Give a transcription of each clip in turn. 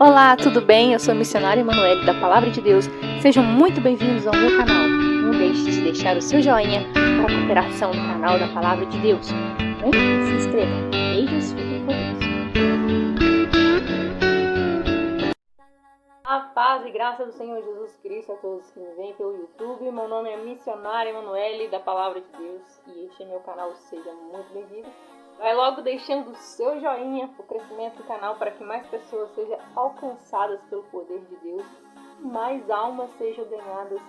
Olá, tudo bem? Eu sou a missionária Emanuele da Palavra de Deus. Sejam muito bem-vindos ao meu canal. Não deixe de deixar o seu joinha para a cooperação do canal da Palavra de Deus. Se inscreva. Beijos, fiquem com Deus. A paz e graça do Senhor Jesus Cristo a todos que me veem pelo YouTube. Meu nome é missionária Emanuele da Palavra de Deus e este é meu canal. Seja muito bem-vindo. Vai logo deixando o seu joinha para o crescimento do canal, para que mais pessoas sejam alcançadas pelo poder de Deus e mais almas sejam ganhadas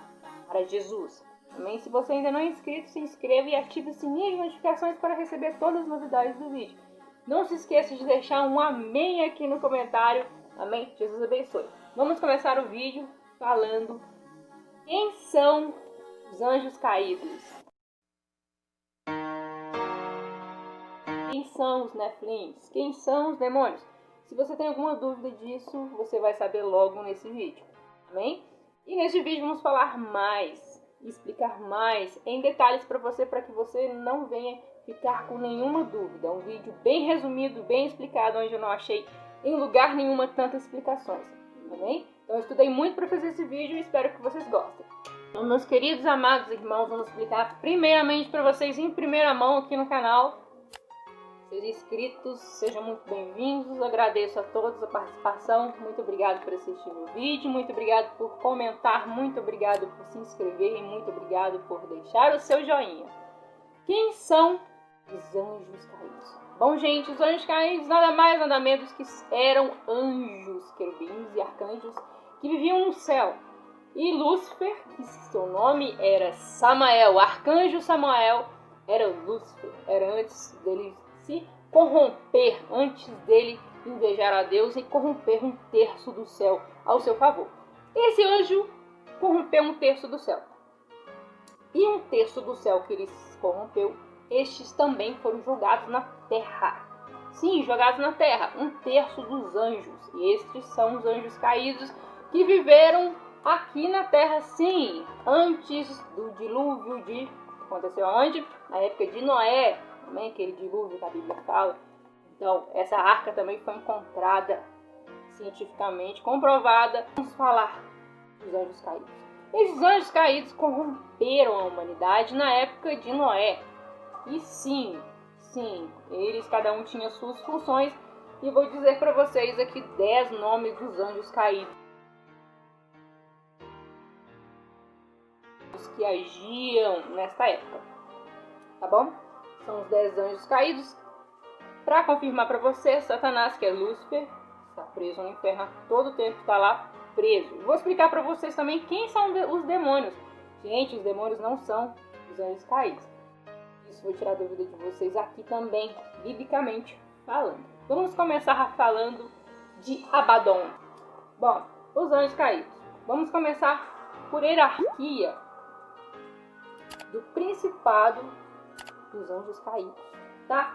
para Jesus. Também, se você ainda não é inscrito, se inscreva e ative o sininho de notificações para receber todas as novidades do vídeo. Não se esqueça de deixar um amém aqui no comentário. Amém? Jesus abençoe. Vamos começar o vídeo falando quem são os anjos caídos. Quem são os Nephilims? Quem são os demônios? Se você tem alguma dúvida disso, você vai saber logo nesse vídeo. Amém? E neste vídeo vamos falar mais, explicar mais em detalhes para que você não venha ficar com nenhuma dúvida. É um vídeo bem resumido, bem explicado, onde eu não achei em lugar nenhuma tantas explicações. Amém? Então eu estudei muito para fazer esse vídeo e espero que vocês gostem. Então, meus queridos amados irmãos, vamos explicar primeiramente para vocês em primeira mão aqui no canal. Seus inscritos, sejam muito bem-vindos. Agradeço a todos a participação. Muito obrigado por assistir meu vídeo. Muito obrigado por comentar. Muito obrigado por se inscrever. E muito obrigado por deixar o seu joinha. Quem são os anjos caídos? Bom, gente, os anjos caídos nada mais, nada menos que eram anjos, querubins e arcanjos que viviam no céu. E Lúcifer, que seu nome era Samael, arcanjo Samael, era Lúcifer. Era antes dele se corromper, antes dele invejar a Deus e corromper um terço do céu ao seu favor. Esse anjo corrompeu um terço do céu. E um terço do céu que ele corrompeu, estes também foram jogados na terra. Sim, jogados na terra, um terço dos anjos. E estes são os anjos caídos que viveram aqui na terra, sim, antes do dilúvio aconteceu onde? Na época de Noé. Também aquele dilúvio que a Bíblia fala. Então, essa arca também foi encontrada cientificamente, comprovada. Vamos falar dos anjos caídos. Esses anjos caídos corromperam a humanidade na época de Noé. E sim, eles cada um tinha suas funções. E vou dizer para vocês aqui 10 nomes dos anjos caídos que agiam nesta época. Tá bom? São os 10 anjos caídos. Para confirmar para você, Satanás, que é Lúcifer, está preso no inferno a todo tempo, está lá preso. Vou explicar para vocês também quem são os demônios. Gente, os demônios não são os anjos caídos. Isso vou tirar a dúvida de vocês aqui também, biblicamente falando. Vamos começar falando de Abaddon. Bom, os anjos caídos. Vamos começar por hierarquia do principado dos anjos caídos, tá?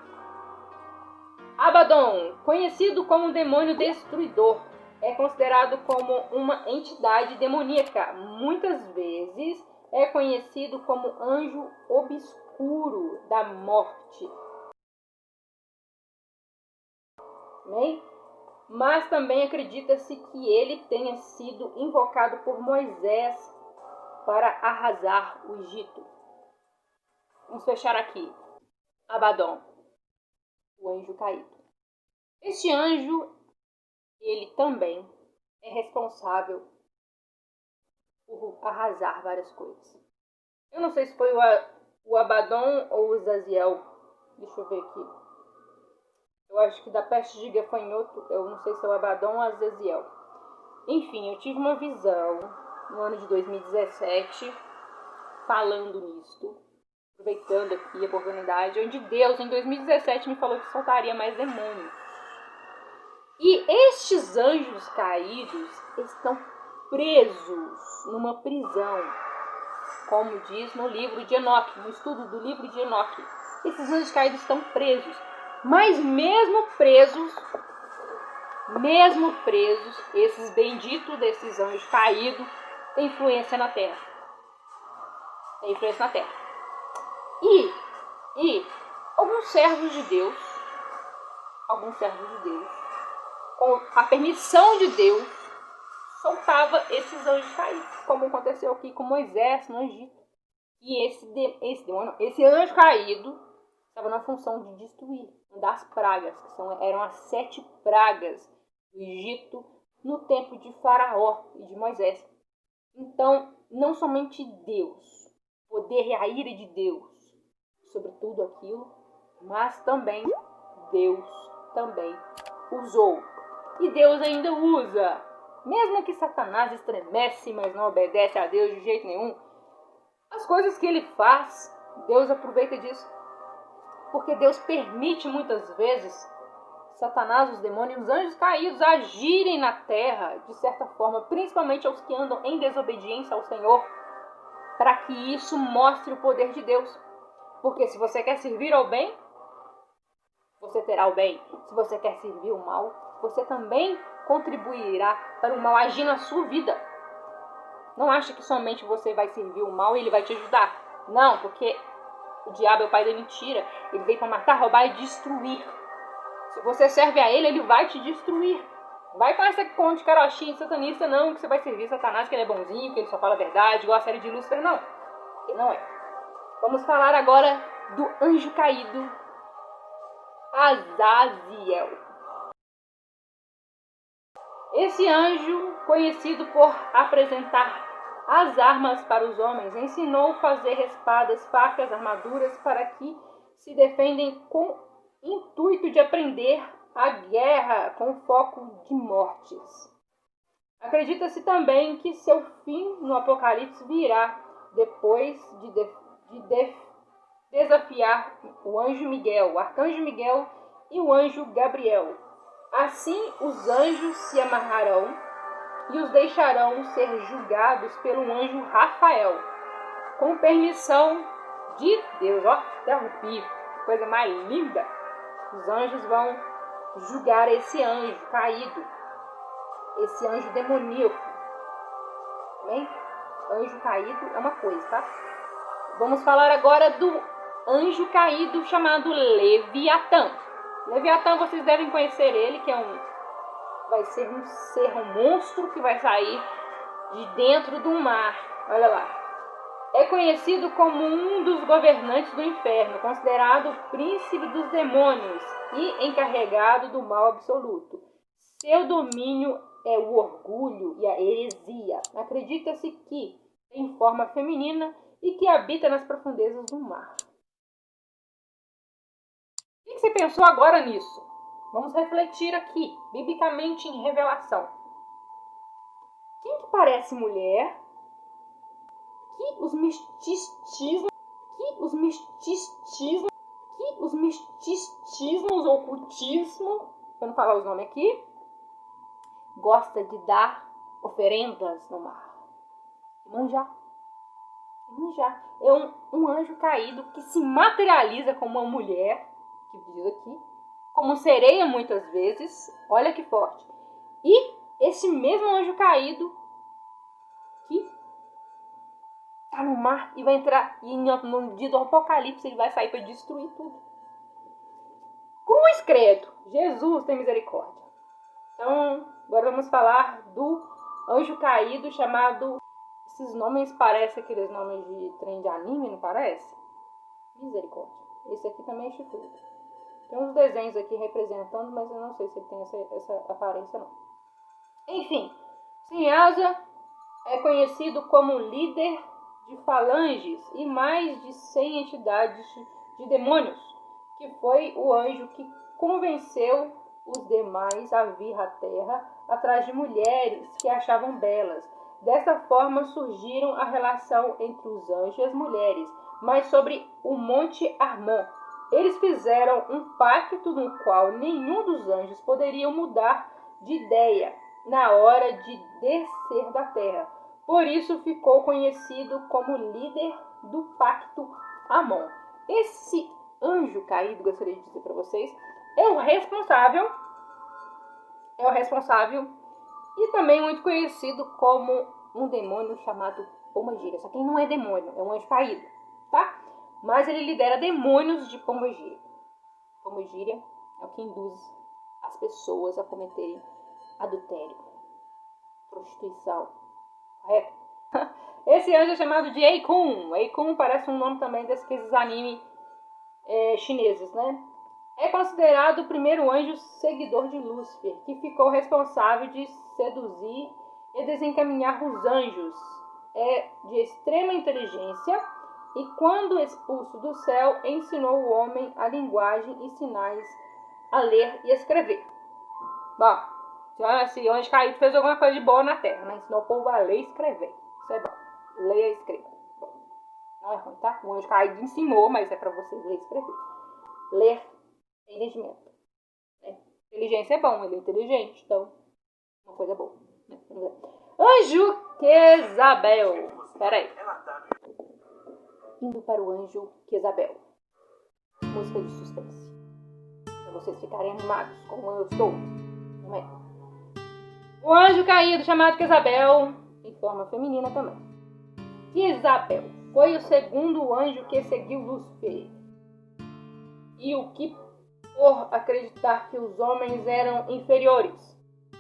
Abaddon, conhecido como demônio destruidor, é considerado como uma entidade demoníaca. Muitas vezes é conhecido como anjo obscuro da morte. Amém? Mas também acredita-se que ele tenha sido invocado por Moisés para arrasar o Egito. Vamos fechar aqui. Abaddon, o anjo caído. Este anjo, ele também é responsável por arrasar várias coisas. Eu não sei se foi o Abaddon ou o Zaziel. Deixa eu ver aqui. Eu acho que da peste de gafanhoto, eu não sei se é o Abaddon ou a Zaziel. Enfim, eu tive uma visão no ano de 2017 falando nisto. Aproveitando aqui a oportunidade, onde Deus em 2017 me falou que soltaria mais demônios. E estes anjos caídos estão presos numa prisão, como diz no livro de Enoque, no estudo do livro de Enoque. Esses anjos caídos estão presos, mas mesmo presos, esses benditos desses anjos caídos têm influência na terra. E alguns servos de Deus, com a permissão de Deus, soltava esses anjos caídos, como aconteceu aqui com Moisés no Egito. E esse anjo caído estava na função de destruir uma das pragas, eram as 7 pragas do Egito no tempo de Faraó e de Moisés. Então, não somente Deus, o poder e a ira de Deus sobre tudo aquilo, mas também Deus também usou. E Deus ainda usa. Mesmo que Satanás estremece, mas não obedece a Deus de jeito nenhum, as coisas que ele faz, Deus aproveita disso. Porque Deus permite muitas vezes Satanás, os demônios, os anjos caídos agirem na terra, de certa forma, principalmente aos que andam em desobediência ao Senhor, para que isso mostre o poder de Deus. Porque se você quer servir ao bem, você terá o bem. Se você quer servir o mal, você também contribuirá para o mal agir na sua vida. Não acha que somente você vai servir o mal e ele vai te ajudar. Não, porque o diabo é o pai da mentira. Ele veio para matar, roubar e destruir. Se você serve a ele, ele vai te destruir. Vai com essa conta de carochinha satanista, não, que você vai servir Satanás, que ele é bonzinho, que ele só fala a verdade, igual a série de Lúcifer, não. Ele não é. Vamos falar agora do anjo caído, Azaziel. Esse anjo, conhecido por apresentar as armas para os homens, ensinou a fazer espadas, facas, armaduras para que se defendem com intuito de aprender a guerra com foco de mortes. Acredita-se também que seu fim no Apocalipse virá depois de desafiar o anjo Miguel, o arcanjo Miguel e o anjo Gabriel. Assim, os anjos se amarrarão e os deixarão ser julgados pelo anjo Rafael, com permissão de Deus. Ó, até arrepio, coisa mais linda. Os anjos vão julgar esse anjo caído, esse anjo demoníaco. Bem, anjo caído é uma coisa, tá? Vamos falar agora do anjo caído chamado Leviatã. Leviatã, vocês devem conhecer ele, que vai ser um ser, um monstro que vai sair de dentro do mar. Olha lá. É conhecido como um dos governantes do inferno, considerado o príncipe dos demônios e encarregado do mal absoluto. Seu domínio é o orgulho e a heresia. Acredita-se que tem forma feminina e que habita nas profundezas do mar. O que você pensou agora nisso? Vamos refletir aqui, biblicamente em Revelação. Quem que parece mulher? Que os misticismos, ocultismo, para não falar os nomes aqui, gosta de dar oferendas no mar. Manjar. É um anjo caído que se materializa como uma mulher, que diz aqui, como sereia muitas vezes. Olha que forte. E esse mesmo anjo caído que está no mar e vai entrar, e no dia do Apocalipse ele vai sair para destruir tudo. Cruz credo. Jesus tem misericórdia. Então, agora vamos falar do anjo caído chamado... Esses nomes parecem aqueles nomes de trem de anime, não parece? Misericórdia. Esse aqui também é chifrudo. Tem uns desenhos aqui representando, mas eu não sei se ele tem essa aparência não. Enfim, sem asa é conhecido como líder de falanges e mais de 100 entidades de demônios, que foi o anjo que convenceu os demais a vir à terra atrás de mulheres que achavam belas. Dessa forma surgiram a relação entre os anjos e as mulheres. Mas sobre o Monte Hermon, eles fizeram um pacto no qual nenhum dos anjos poderia mudar de ideia na hora de descer da terra. Por isso ficou conhecido como líder do pacto Amon. Esse anjo caído, gostaria de dizer para vocês, é o responsável e também muito conhecido como um demônio chamado Pombagira. Só que ele não é demônio, é um anjo caído, tá? Mas ele lidera demônios de Pombagira. Pombagira é o que induz as as pessoas a cometerem adultério, prostituição, correto? Esse anjo é chamado de Eikun. Eikun parece um nome também desses animes chineses, né? É considerado o primeiro anjo seguidor de Lúcifer, que ficou responsável de seduzir e desencaminhar os anjos. É de extrema inteligência e, quando expulso do céu, ensinou o homem a linguagem e sinais, a ler e escrever. Bom, esse anjo caído fez alguma coisa de boa na Terra, né? Ensinou o povo a ler e escrever. Isso é bom. Leia e escreva. Bom, não é ruim, tá? O anjo caído ensinou, mas é para você ler e escrever. Ler é entendimento. Né? Inteligência é bom, ele é inteligente, então, uma coisa boa. Né? Anjo Quezabel. Espera aí. Indo para o anjo Quezabel. Música de suspense. Para vocês ficarem animados, como eu estou. Não é? O anjo caído, chamado Quezabel, em forma feminina também. Quezabel foi o segundo anjo que seguiu Lúcifer. E o que, por acreditar que os homens eram inferiores,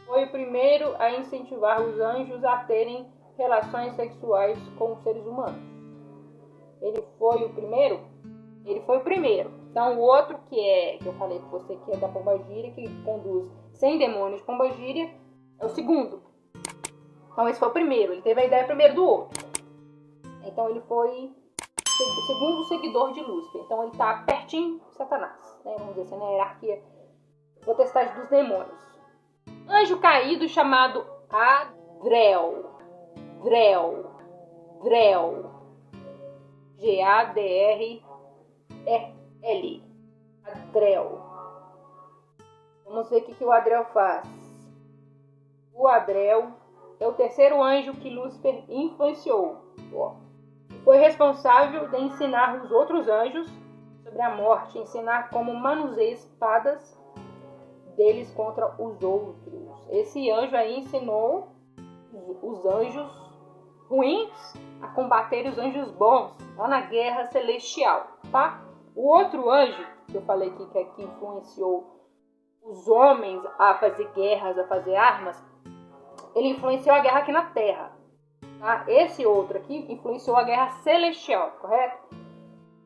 foi o primeiro a incentivar os anjos a terem relações sexuais com os seres humanos. Ele foi o primeiro? Ele foi o primeiro. Então o outro que eu falei com você que é da pombagira, que conduz 100 demônios de pombagira, é o segundo. Então esse foi o primeiro. Ele teve a ideia primeiro do outro. Então ele foi o segundo seguidor de Lúcifer. Então ele está pertinho de Satanás, né? Vamos dizer assim, na hierarquia potestade dos demônios. Anjo caído chamado Adrel. Drel. G-A-D-R-E-L. Adrel. Vamos ver o que o Adrel faz. O Adrel é o terceiro anjo que Lúcifer influenciou. Foi responsável de ensinar os outros anjos sobre a morte, ensinar como manusear espadas deles contra os outros. Esse anjo aí ensinou os anjos ruins a combater os anjos bons lá na guerra celestial, tá? O outro anjo que eu falei aqui que influenciou os homens a fazer guerras, a fazer armas, ele influenciou a guerra aqui na Terra. Tá? Esse outro aqui influenciou a guerra celestial, correto?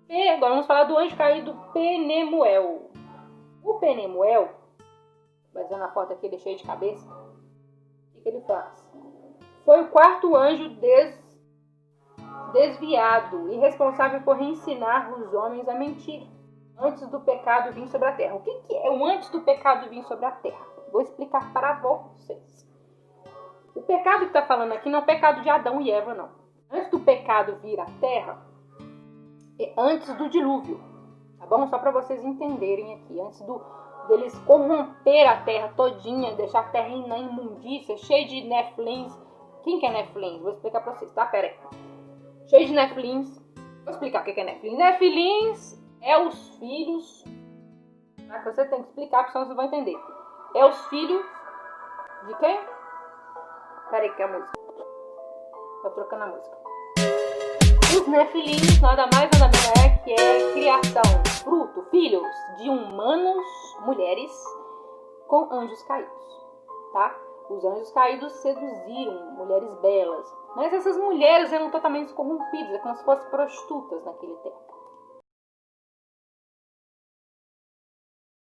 E agora vamos falar do anjo caído Penemuel. O Penemuel, baseando na foto aqui, ele é cheio de cabeça. O que ele faz? Foi o quarto anjo desviado e responsável por ensinar os homens a mentir antes do pecado vir sobre a terra. O que é o antes do pecado vir sobre a terra? Vou explicar para vocês. O pecado que está falando aqui não é o pecado de Adão e Eva, não. Antes do pecado vir à terra, é antes do dilúvio, tá bom? Só para vocês entenderem aqui. Antes deles corromper a terra todinha, deixar a terra na imundícia, cheia de Nephilims. Quem que é Nephilims? Vou explicar para vocês, tá? Pera aí. Cheio de Nephilims. Vou explicar o que é Nephilims. Nephilims é os filhos... Tá? Você tem que explicar, porque senão vocês vão entender. É os filhos de quem? Pera aí que é a música. Tô trocando a música. Os Nephilims nada mais nada menos é que é criação, fruto, filhos de humanos, mulheres, com anjos caídos, tá? Os anjos caídos seduziram mulheres belas, mas essas mulheres eram totalmente corrompidas, é como se fossem prostitutas naquele tempo.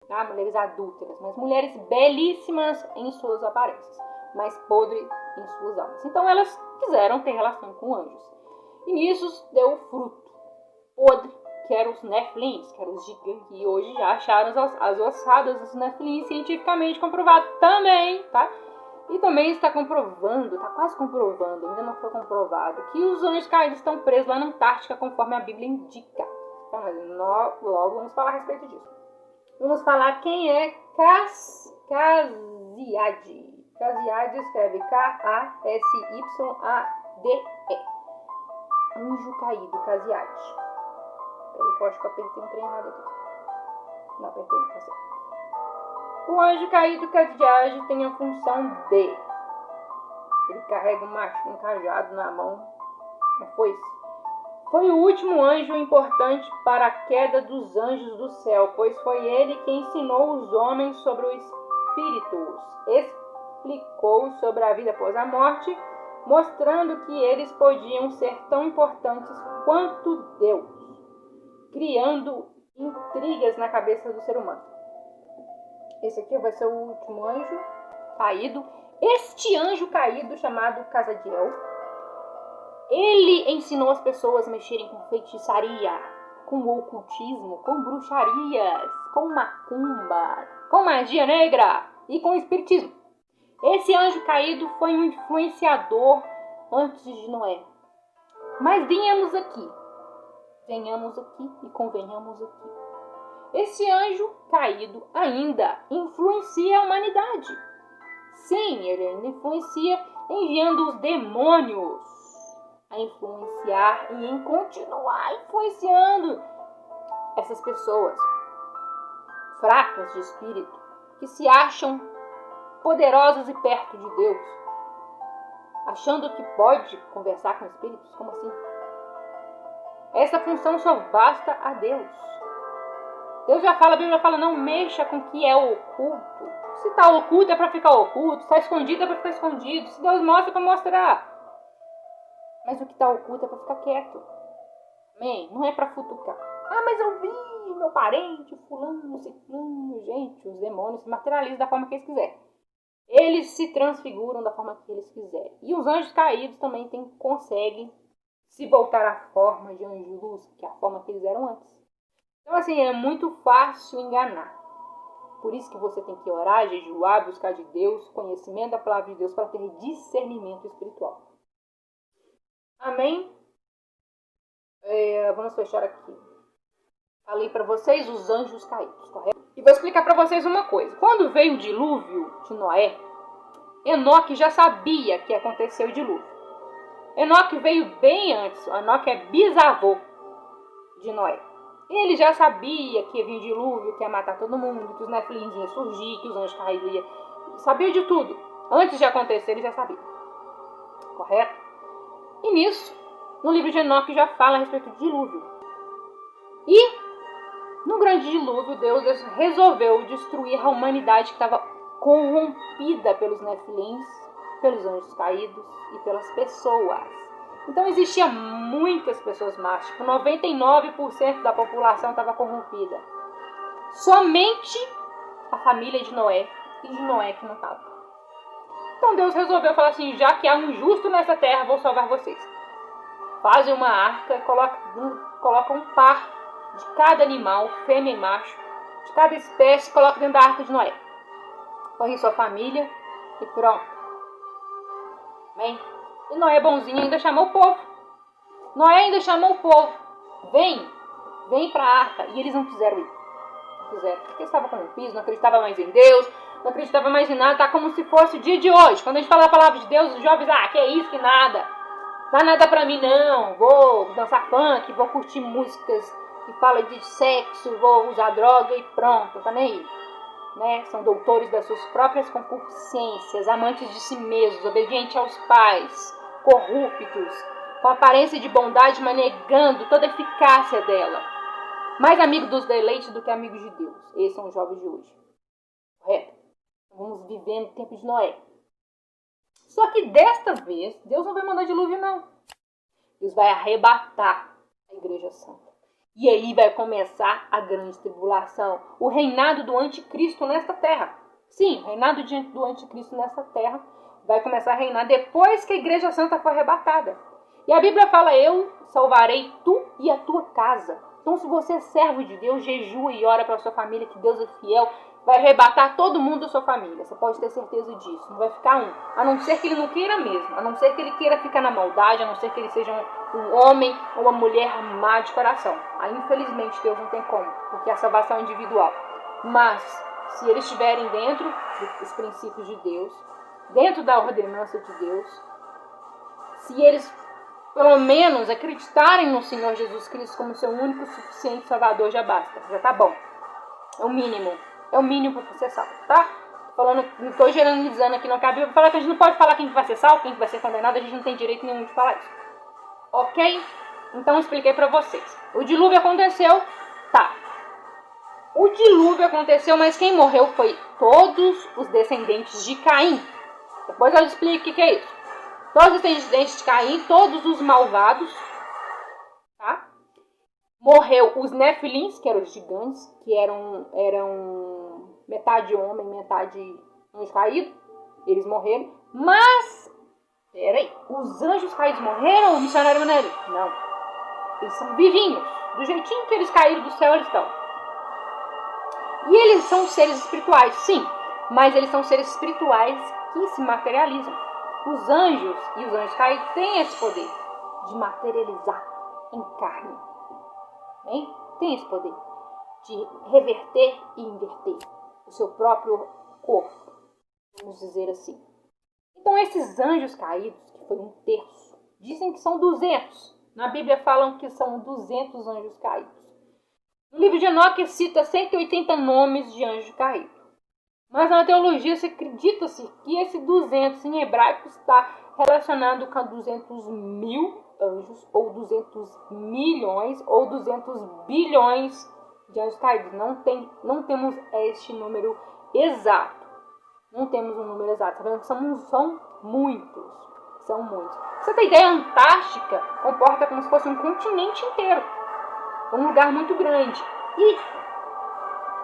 Tá? Mulheres adúlteras, mas mulheres belíssimas em suas aparências, mas podres em suas almas. Então elas quiseram ter relação com anjos. E nisso deu o fruto podre, que eram os Nephilims, que eram os gigantes, e hoje já acharam as ossadas dos Nephilims cientificamente comprovado também, tá? E também está comprovando, está quase comprovando, ainda não foi comprovado, que os anjos caídos estão presos lá na Antártica, conforme a Bíblia indica. Tá? Mas logo vamos falar a respeito disso. Vamos falar quem é Casiade. Casiade escreve K-A-S-Y-A-D-E. Anjo caído, Casiade. Peraí, eu acho que eu apertei um trem errado aqui. Não, apertei, tá certo. O anjo caído, Casiade, tem a função de... Ele carrega um cajado na mão. Não foi isso? Foi o último anjo importante para a queda dos anjos do céu, pois foi ele que ensinou os homens sobre o espíritos. Explicou sobre a vida após a morte, mostrando que eles podiam ser tão importantes quanto Deus, criando intrigas na cabeça do ser humano. Esse aqui vai ser o último anjo caído. Este anjo caído, chamado Casadiel, ele ensinou as pessoas a mexerem com feitiçaria, com ocultismo, com bruxarias, com macumba, com magia negra e com espiritismo. Esse anjo caído foi um influenciador antes de Noé. Mas venhamos aqui e convenhamos aqui. Esse anjo caído ainda influencia a humanidade. Sim, ele ainda influencia, enviando os demônios a influenciar e em continuar influenciando essas pessoas fracas de espírito, que se acham poderosas e perto de Deus, achando que pode conversar com espíritos. Como assim? Essa função só basta a Deus. Deus já fala, a Bíblia fala, não mexa com o que é oculto. Se está oculto é para ficar oculto, se está escondido é para ficar escondido, se Deus mostra é para mostrar. Mas o que está oculto é para ficar quieto. Amém? Não é para futucar. Ah, mas eu vi meu parente, fulano, ciclano. Gente, os demônios se materializam da forma que eles quiserem. Eles se transfiguram da forma que eles quiserem. E os anjos caídos também conseguem se voltar à forma de anjos, que é a forma que eles eram antes. Então, assim, é muito fácil enganar. Por isso que você tem que orar, jejuar, buscar de Deus, conhecimento da palavra de Deus, para ter discernimento espiritual. Amém? Vamos fechar aqui. Falei para vocês os anjos caídos, correto? E vou explicar para vocês uma coisa. Quando veio o dilúvio de Noé, Enoque já sabia que aconteceu o dilúvio. Enoque veio bem antes. Enoque é bisavô de Noé. Ele já sabia que ia vir dilúvio, que ia matar todo mundo, que os nefilins iam surgir, que os anjos cairiam. Sabia de tudo. Antes de acontecer, ele já sabia. Correto? E nisso, no livro de Enoque já fala a respeito do dilúvio. E, no grande dilúvio, Deus resolveu destruir a humanidade que estava corrompida pelos nefilins, pelos anjos caídos e pelas pessoas. Então existia muitas pessoas más, tipo 99% da população estava corrompida. Somente a família de Noé e de Noé que não estava. Então Deus resolveu falar assim, já que há um justo nessa terra, vou salvar vocês. Fazem uma arca, coloca um par de cada animal, fêmea e macho, de cada espécie, coloca dentro da arca de Noé. Põe sua família e pronto. Amém? E Noé bonzinho ainda chamou o povo. Noé ainda chamou o povo. Vem para a arca. E eles não quiseram ir. Não quiseram. Porque eles estavam corrompidos, não acreditavam mais em Deus, não acreditavam mais em nada. Tá como se fosse o dia de hoje. Quando a gente fala a palavra de Deus, os jovens, que é isso, que nada. Dá nada pra mim não. Vou dançar funk, vou curtir músicas que falam de sexo, vou usar droga e pronto, tá nem aí. Né? São doutores das suas próprias concupiscências, amantes de si mesmos, obedientes aos pais, corruptos, com aparência de bondade, mas negando toda a eficácia dela. Mais amigo dos deleites do que amigos de Deus. Esses são os jovens de hoje. Correto? Vamos viver no tempo de Noé. Só que desta vez, Deus não vai mandar dilúvio, não. Deus vai arrebatar a igreja santa. E aí vai começar a grande tribulação. O reinado do anticristo nesta terra. Sim, o reinado do anticristo nesta terra vai começar a reinar depois que a igreja santa for arrebatada. E a Bíblia fala, eu salvarei tu e a tua casa. Então se você é servo de Deus, jejua e ora pela sua família, que Deus é fiel, vai arrebatar todo mundo da sua família. Você pode ter certeza disso. Não vai ficar um. A não ser que ele não queira mesmo. A não ser que ele queira ficar na maldade. A não ser que ele seja um homem ou uma mulher má de coração. Aí, infelizmente, Deus não tem como. Porque a salvação é individual. Mas, se eles estiverem dentro dos princípios de Deus, dentro da ordenança de Deus, se eles, pelo menos, acreditarem no Senhor Jesus Cristo como seu único, suficiente Salvador, já basta. Já tá bom. É o mínimo. É o mínimo para ser salvo, tá? Falando, não estou generalizando aqui, não cabe. Falar que a gente não pode falar quem vai ser salvo, quem vai ser condenado, a gente não tem direito nenhum de falar isso. Ok? Então eu expliquei para vocês. O dilúvio aconteceu, tá. O dilúvio aconteceu, mas quem morreu foi todos os descendentes de Caim. Depois eu explico o que é isso. Todos os descendentes de Caim, todos os malvados, tá? Morreu os Nefilins, que eram os gigantes, que eram metade homem, metade anjo caído. Eles morreram. Mas, peraí, os anjos caídos morreram, o missionário Manelli? Não. Eles são vivinhos. Do jeitinho que eles caíram do céu, eles estão. E eles são seres espirituais, sim. Mas eles são seres espirituais que se materializam. Os anjos e os anjos caídos têm esse poder de materializar em carne. Bem? Tem esse poder de reverter e inverter o seu próprio corpo, vamos dizer assim. Então esses anjos caídos, que foi 1/3, dizem que são 200. Na Bíblia falam que são 200 anjos caídos. No livro de Enoque cita 180 nomes de anjos caídos. Mas na teologia se acredita-se que esse 200 em hebraico está relacionado com 200 mil anjos, ou 200 milhões, ou 200 bilhões de anjos caídos. Não temos este número exato. Não temos um número exato. Sabemos que são muitos. São muitos. Você tem ideia? A Antártica comporta como se fosse um continente inteiro. Um lugar muito grande. E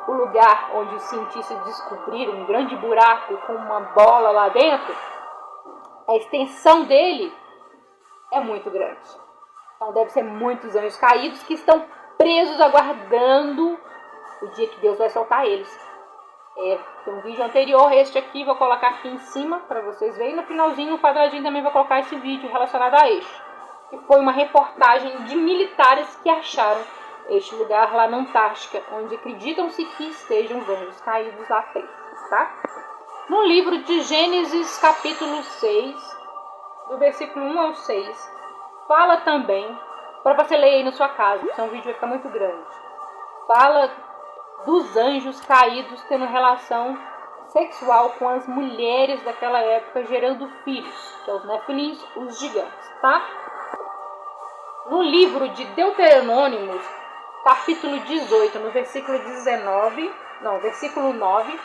o lugar onde os cientistas descobriram um grande buraco com uma bola lá dentro, a extensão dele é muito grande. Então deve ser muitos anjos caídos que estão presos aguardando o dia que Deus vai soltar eles. Tem um vídeo anterior, este aqui, vou colocar aqui em cima para vocês verem. No finalzinho, no quadradinho, também vou colocar esse vídeo relacionado a este. Que foi uma reportagem de militares que acharam este lugar lá na Antártica, onde acreditam-se que estejam os anjos caídos lá presos, tá? No livro de Gênesis, capítulo 6, do versículo 1 ao 6, fala também, para você ler aí na sua casa, porque senão o vídeo vai ficar muito grande, fala dos anjos caídos tendo relação sexual com as mulheres daquela época, gerando filhos, que é os Nefilins, os gigantes, tá? No livro de Deuteronômio, capítulo 18, no versículo 9,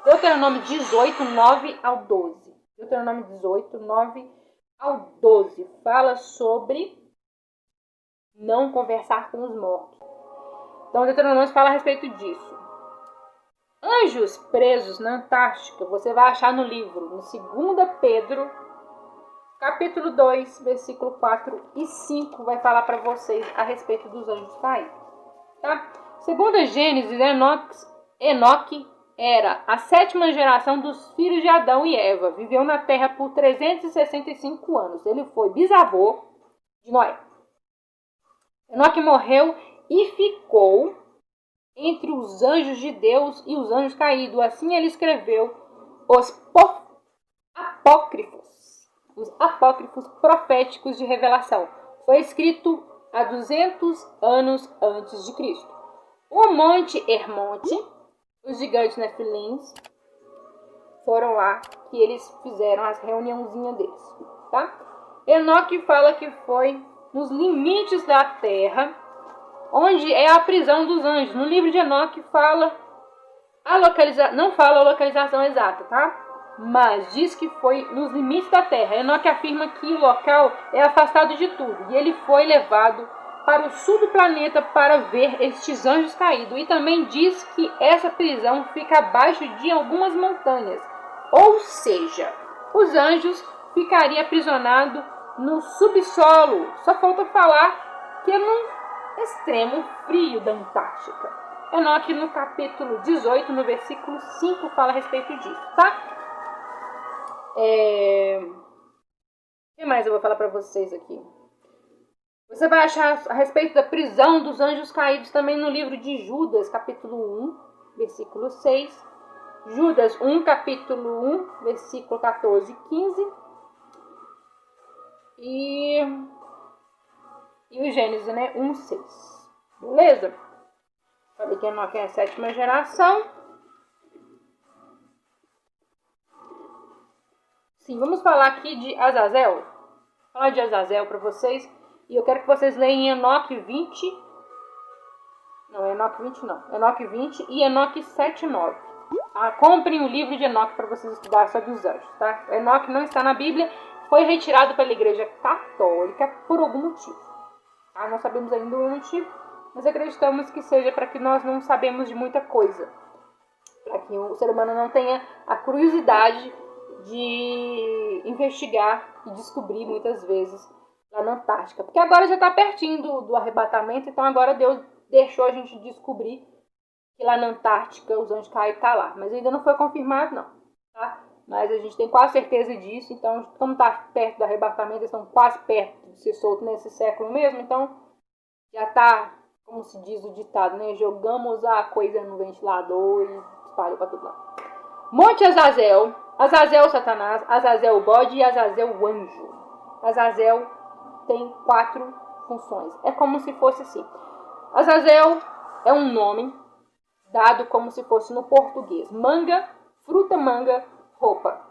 Deuteronômio 18, 9 ao 12. Deuteronômio 18, 9 ao 12, fala sobre não conversar com os mortos. Então, Deuteronômio fala a respeito disso. Anjos presos na Antártica, você vai achar no livro, no 2 Pedro, capítulo 2, versículo 4 e 5, vai falar para vocês a respeito dos anjos caídos. Tá? Segundo a Gênesis, Enoque era a 7ª geração dos filhos de Adão e Eva. Viveu na terra por 365 anos. Ele foi bisavô de Noé. Enoque morreu e ficou entre os anjos de Deus e os anjos caídos. Assim ele escreveu os apócrifos proféticos de revelação. Foi escrito há 200 anos antes de Cristo. O Monte Hermonte, os gigantes Nefilins, foram lá que eles fizeram as reuniãozinhas deles, tá? Enoque fala que foi nos limites da terra, onde é a prisão dos anjos. No livro de Enoque fala não fala a localização exata, tá? Mas diz que foi nos limites da terra. Enoque afirma que o local é afastado de tudo. E ele foi levado para o sul do planeta para ver estes anjos caídos. E também diz que essa prisão fica abaixo de algumas montanhas. Ou seja, os anjos ficariam aprisionados no subsolo. Só falta falar que é no extremo frio da Antártica. Enoque no capítulo 18, no versículo 5, fala a respeito disso, tá? O que mais eu vou falar para vocês aqui? Você vai achar a respeito da prisão dos anjos caídos também no livro de Judas, capítulo 1, versículo 6. Judas 1, capítulo 1, versículo 14 e 15. E o Gênesis, né? 1, 6. Beleza? Falei que Enoque é a 7ª geração. Sim, vamos falar aqui de Azazel. Vou falar de Azazel para vocês. E eu quero que vocês leiam Enoque 20. Não, Enoque 20 não. Enoque 20 e Enoque 7, 9. Comprem o livro de Enoque para vocês estudarem sobre os anjos, tá? Enoque não está na Bíblia, foi retirado pela Igreja Católica por algum motivo. Tá? Não sabemos ainda o motivo, mas acreditamos que seja para que nós não sabemos de muita coisa. Para que o ser humano não tenha a curiosidade de investigar e descobrir muitas vezes lá na Antártica. Porque agora já está pertinho do arrebatamento, então agora Deus deixou a gente descobrir que lá na Antártica os anjos caídos estão lá. Mas ainda não foi confirmado, não. Tá? Mas a gente tem quase certeza disso. Então, como está perto do arrebatamento, eles estão quase perto de ser soltos nesse século mesmo. Então, já está, como se diz o ditado, né? Jogamos a coisa no ventilador e espalhou para todo lado. Monte Azazel. Azazel o Satanás, Azazel o bode e Azazel o anjo. Azazel tem 4 funções. É como se fosse assim. Azazel é um nome dado como se fosse no português. Manga, fruta, manga, roupa.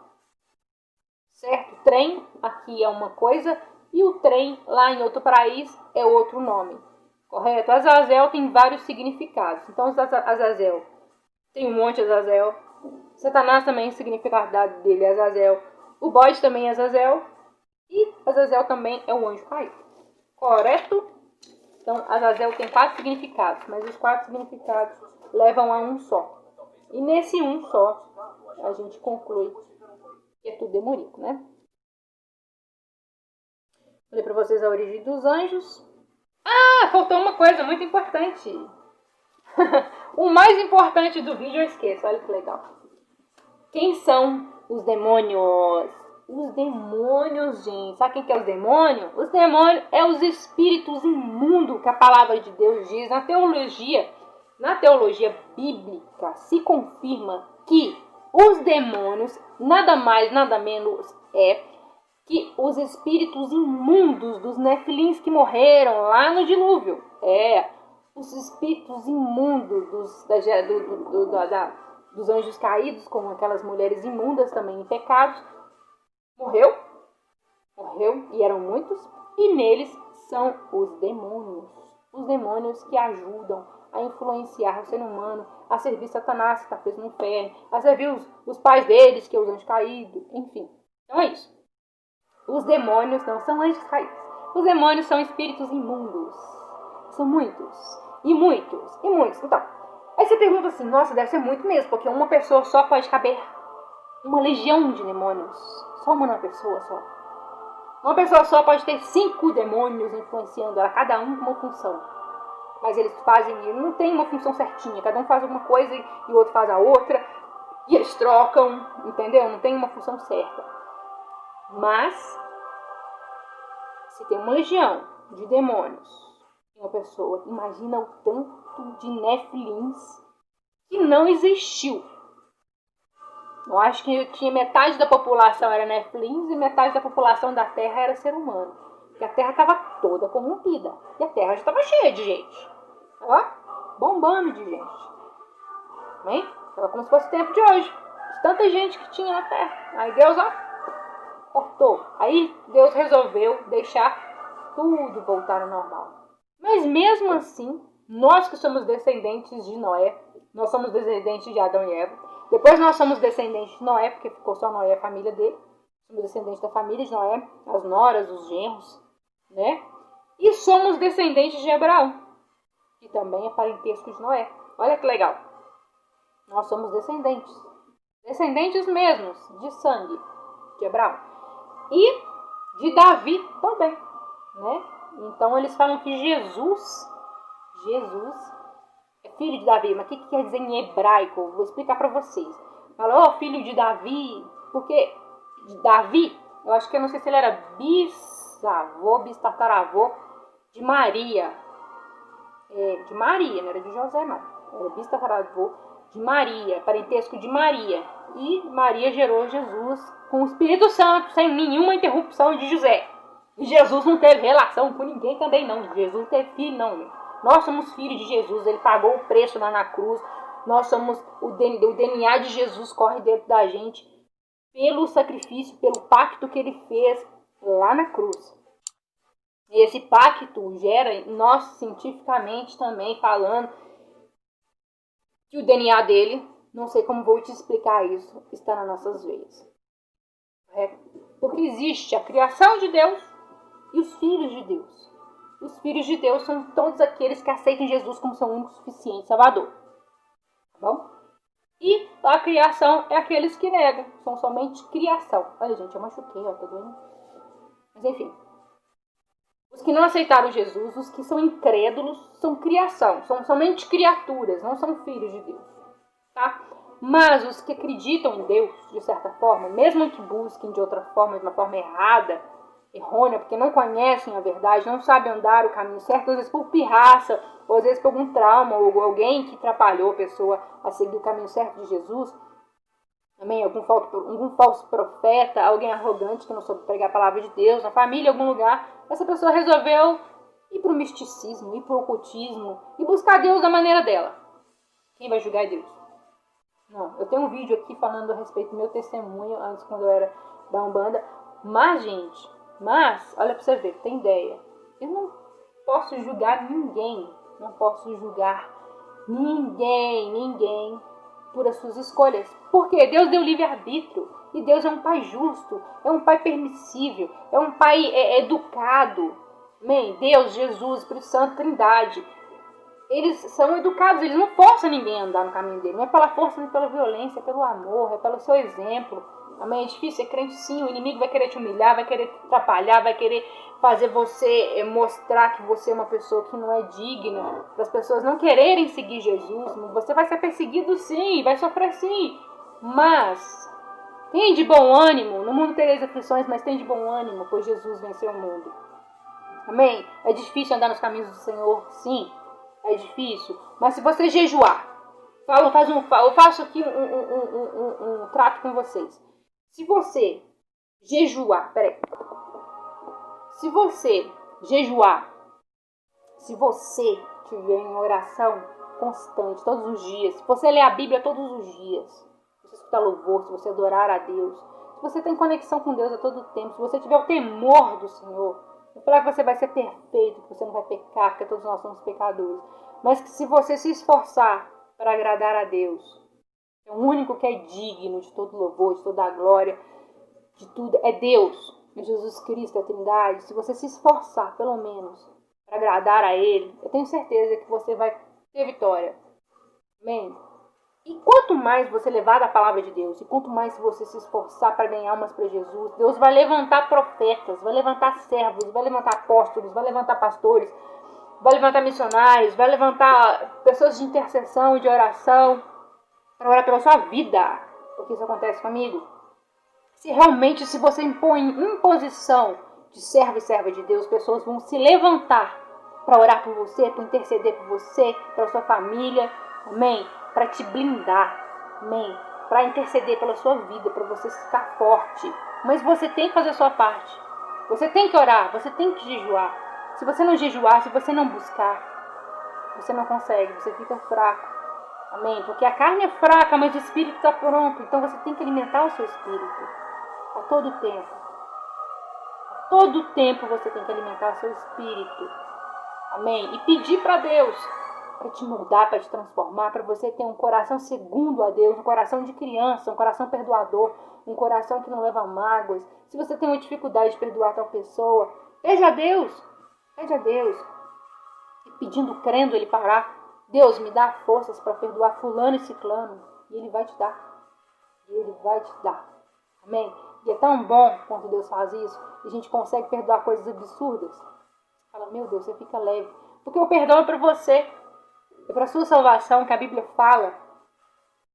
Certo? Trem, aqui é uma coisa, e o trem, lá em outro país, é outro nome. Correto? Azazel tem vários significados. Então, Azazel tem um monte de Azazel. Satanás também, o significado dele é Azazel. O bode também é Azazel. E Azazel também é o anjo caído. Correto? Então, Azazel tem 4 significados, mas os 4 significados levam a um só. E nesse um só, a gente conclui que é tudo demoníaco, né? Falei para vocês a origem dos anjos. Faltou uma coisa muito importante. O mais importante do vídeo eu esqueço, olha que legal. Quem são os demônios? Os demônios, gente. Sabe quem que é os demônios? Os demônios é os espíritos imundos que a palavra de Deus diz. Na teologia bíblica se confirma que os demônios nada mais, nada menos é que os espíritos imundos dos nefilins que morreram lá no dilúvio. Os espíritos imundos dos anjos caídos, com aquelas mulheres imundas também em pecados, morreu, e eram muitos, e neles são os demônios que ajudam a influenciar o ser humano, a servir Satanás, que está preso no inferno, a servir os pais deles, que é os anjos caídos, enfim. Então é isso. Os demônios não são anjos caídos. Os demônios são espíritos imundos. São muitos. E muitos. E muitos. Então, aí você pergunta assim, nossa, deve ser muito mesmo, porque uma pessoa só pode caber uma legião de demônios. Só uma pessoa só. Uma pessoa só pode ter 5 demônios influenciando ela, cada um com uma função. Mas eles não tem uma função certinha. Cada um faz alguma coisa e o outro faz a outra. E eles trocam, entendeu? Não tem uma função certa. Mas, se tem uma legião de demônios em uma pessoa, imagina o tanto de nefilins que não existiu. Eu acho que tinha metade da população era nefilins e metade da população da Terra era ser humano. Porque a Terra estava toda corrompida. E a Terra já estava cheia de gente. Ó, bombando de gente. Bem, estava como se fosse o tempo de hoje. De tanta gente que tinha na Terra. Aí Deus, cortou. Aí Deus resolveu deixar tudo voltar ao normal. Mas mesmo assim, nós que somos descendentes de Noé, nós somos descendentes de Adão e Eva. Depois nós somos descendentes de Noé, porque ficou só Noé e a família dele. Somos descendentes da família de Noé, as noras, os genros, né? E somos descendentes de Abraão, que também é parentesco de Noé. Olha que legal. Nós somos descendentes. Descendentes mesmos, de sangue, de Abraão. E de Davi também, né? Então eles falam que Jesus é filho de Davi. Mas o que quer dizer em hebraico? Vou explicar para vocês. Fala, filho de Davi, porque Davi, eu acho que eu não sei se ele era bisavô de Maria. De Maria, não era de José, não. Era bisavô de Maria, parentesco de Maria. E Maria gerou Jesus com o Espírito Santo, sem nenhuma interrupção de José. E Jesus não teve relação com ninguém também, não. Jesus não teve filho, não. Nós somos filhos de Jesus, ele pagou o preço lá na cruz. Nós somos, o DNA de Jesus corre dentro da gente pelo sacrifício, pelo pacto que ele fez lá na cruz. E esse pacto gera, nós cientificamente também falando, que o DNA dele não sei como vou te explicar isso, está nas nossas veias. Porque existe a criação de Deus e os filhos de Deus. Os filhos de Deus são todos aqueles que aceitam Jesus como seu único, suficiente Salvador. Tá bom? E a criação é aqueles que negam. São somente criação. Olha, gente, eu machuquei, ó, tá doendo. Mas enfim. Os que não aceitaram Jesus, os que são incrédulos, são criação. São somente criaturas, não são filhos de Deus. Tá? Mas os que acreditam em Deus, de certa forma, mesmo que busquem de outra forma, de uma forma errada, errônea, porque não conhecem a verdade, não sabem andar o caminho certo, às vezes por pirraça, ou às vezes por algum trauma, ou alguém que atrapalhou a pessoa a seguir o caminho certo de Jesus, também algum falso profeta, alguém arrogante que não soube pregar a palavra de Deus, na família, em algum lugar, essa pessoa resolveu ir para o misticismo, ir para o ocultismo, e buscar Deus da maneira dela. Quem vai julgar é Deus. Não, eu tenho um vídeo aqui falando a respeito do meu testemunho, antes quando eu era da Umbanda, mas, gente, olha pra você ver, tem ideia, eu não posso julgar ninguém, não posso julgar ninguém por as suas escolhas, porque Deus deu livre-arbítrio, e Deus é um pai justo, é um pai permissível, é um pai educado, amém? Deus, Jesus, Espírito Santo, Trindade, eles são educados, eles não forçam ninguém a andar no caminho dele. Não é pela força, nem pela violência, é pelo amor, é pelo seu exemplo. Amém? É difícil ser crente, sim. O inimigo vai querer te humilhar, vai querer te atrapalhar, vai querer fazer você mostrar que você é uma pessoa que não é digna. Para as pessoas não quererem seguir Jesus. Você vai ser perseguido, sim. Vai sofrer, sim. Mas tem de bom ânimo. No mundo tereis aflições, mas tem de bom ânimo, pois Jesus venceu o mundo. Amém? É difícil andar nos caminhos do Senhor, sim. É difícil, mas se você jejuar, eu faço aqui um trato com vocês. Se você jejuar, se você jejuar, se você tiver em oração constante, todos os dias, se você ler a Bíblia todos os dias, se você escutar louvor, se você adorar a Deus, se você tem conexão com Deus a todo tempo, se você tiver o temor do Senhor, não falar que você vai ser perfeito, que você não vai pecar, porque todos nós somos pecadores. Mas que se você se esforçar para agradar a Deus, é o único que é digno de todo louvor, de toda a glória, de tudo, é Deus, é Jesus Cristo, é a Trindade. Se você se esforçar, pelo menos, para agradar a Ele, eu tenho certeza que você vai ter vitória. Amém? E quanto mais você levar da palavra de Deus, e quanto mais você se esforçar para ganhar almas para Jesus, Deus vai levantar profetas, vai levantar servos, vai levantar apóstolos, vai levantar pastores, vai levantar missionários, vai levantar pessoas de intercessão e de oração para orar pela sua vida. Porque isso acontece comigo. Se você impõe imposição de servo e serva de Deus, pessoas vão se levantar para orar por você, para interceder por você, pela sua família, amém? Para te blindar, amém? Para interceder pela sua vida, para você ficar forte. Mas você tem que fazer a sua parte. Você tem que orar, você tem que jejuar. Se você não jejuar, se você não buscar, você não consegue, você fica fraco. Amém? Porque a carne é fraca, mas o espírito está pronto. Então você tem que alimentar o seu espírito a todo tempo. A todo tempo você tem que alimentar o seu espírito. Amém? E pedir para Deus para te mudar, para te transformar, para você ter um coração segundo a Deus, um coração de criança, um coração perdoador, um coração que não leva mágoas. Se você tem uma dificuldade de perdoar tal pessoa, pede a Deus. Pede a Deus. E pedindo, crendo, Ele parar. Deus, me dá forças para perdoar fulano e ciclano. E Ele vai te dar. E Ele vai te dar. Amém? E é tão bom quando Deus faz isso. E a gente consegue perdoar coisas absurdas. Você fala, meu Deus, você fica leve. Porque o perdão é para você. É para a sua salvação que a Bíblia fala.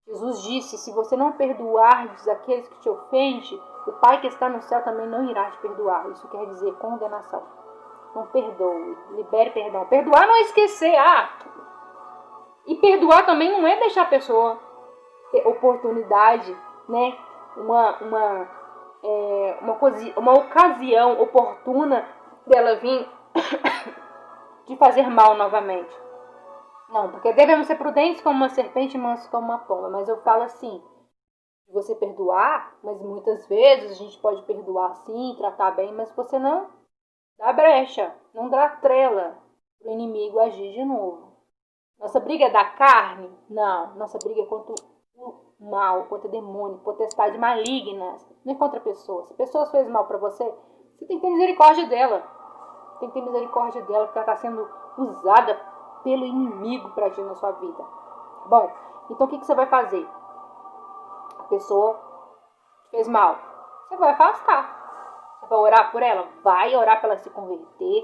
Jesus disse, se você não perdoardes aqueles que te ofendem, o Pai que está no céu também não irá te perdoar. Isso quer dizer condenação. Não perdoe, libere perdão. Perdoar não é esquecer. E perdoar também não é deixar a pessoa ter oportunidade, né? Uma ocasião oportuna dela vir de fazer mal novamente. Não, porque devemos ser prudentes como uma serpente e mansos como uma pomba. Mas eu falo assim, você perdoar, mas muitas vezes a gente pode perdoar sim, tratar bem, mas você não dá brecha, não dá trela para o inimigo agir de novo. Nossa briga é da carne? Não, nossa briga é contra o o mal, contra demônio, potestade malignas. Não é contra pessoas. Se pessoas fez mal para você, você tem que ter misericórdia dela. Tem que ter misericórdia dela, porque ela está sendo usada pelo inimigo para agir na sua vida. Tá bom? Então o que você vai fazer? A pessoa te fez mal. Você vai afastar. Você vai orar por ela? Vai orar para ela se converter.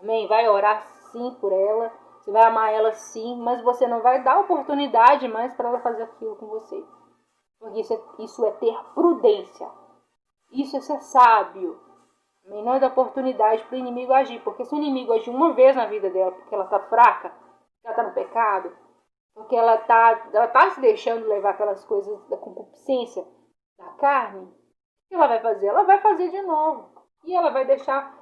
Amém? Vai orar sim por ela. Você vai amar ela sim, mas você não vai dar oportunidade mais para ela fazer aquilo com você. Porque isso é ter prudência. Isso é ser sábio. Amém? Não é dar oportunidade para o inimigo agir. Porque se o inimigo agir uma vez na vida dela, porque ela está fraca, ela está no pecado, porque ela tá se deixando levar pelas coisas da concupiscência, da carne, o que ela vai fazer? Ela vai fazer de novo. E ela vai deixar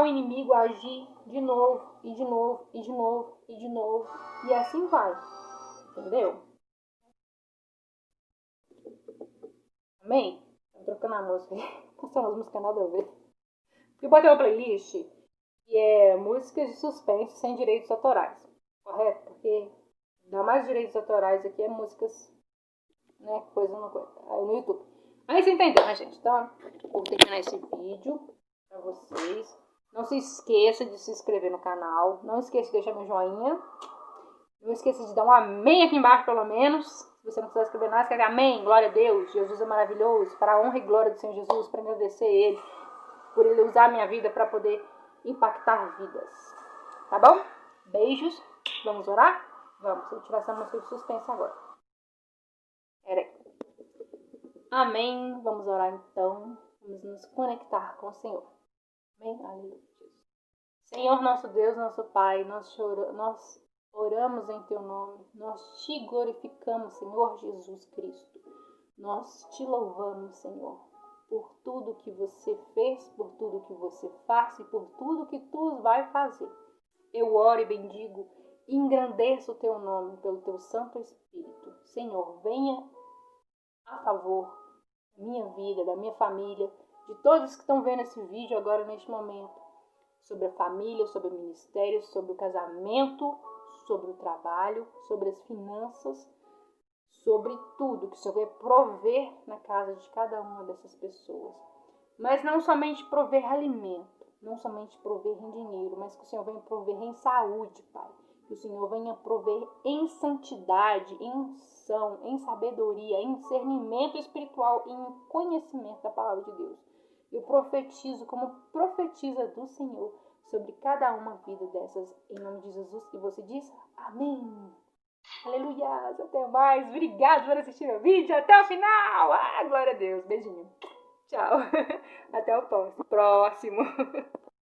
o inimigo agir de novo, e de novo, e de novo, e de novo. E assim vai. Entendeu? Amém? Tô trocando a música. Passando as músicas nada a ver. Eu botei uma playlist que é músicas de suspense sem direitos autorais. Correto? Porque dá mais direitos autorais aqui é músicas, né? Coisa no YouTube. Aí você entendeu, né, gente? Então, vou terminar esse vídeo pra vocês. Não se esqueça de se inscrever no canal. Não esqueça de deixar meu joinha. Não esqueça de dar um amém aqui embaixo, pelo menos. Se você não quiser escrever nada, escreve amém, glória a Deus. Jesus é maravilhoso. Para a honra e glória do Senhor Jesus, para agradecer Ele, por Ele usar a minha vida para poder impactar vidas. Tá bom? Beijos. Vamos orar? Vamos. Vou tirar essa música de suspense agora. Peraí. Amém. Vamos orar então. Vamos nos conectar com o Senhor. Amém. Aleluia. Senhor, nosso Deus, nosso Pai, nós oramos em Teu nome. Nós Te glorificamos, Senhor Jesus Cristo. Nós Te louvamos, Senhor, por tudo que Você fez, por tudo que Você faz e por tudo que Tu vai fazer. Eu oro e bendigo e engrandeço o Teu nome pelo Teu Santo Espírito. Senhor, venha a favor da minha vida, da minha família, de todos que estão vendo esse vídeo agora neste momento, sobre a família, sobre o ministério, sobre o casamento, sobre o trabalho, sobre as finanças, sobre tudo que o Senhor vai prover na casa de cada uma dessas pessoas. Mas não somente prover alimento, não somente prover em dinheiro, mas que o Senhor venha prover em saúde, Pai. Que o Senhor venha prover em santidade, em unção, em sabedoria, em discernimento espiritual e em conhecimento da palavra de Deus. Eu profetizo como profetiza do Senhor sobre cada uma vida dessas, em nome de Jesus. E você diz amém. Aleluia. Até mais. Obrigado por assistir o vídeo até o final. Glória a Deus. Beijinho. Tchau. Até o próximo.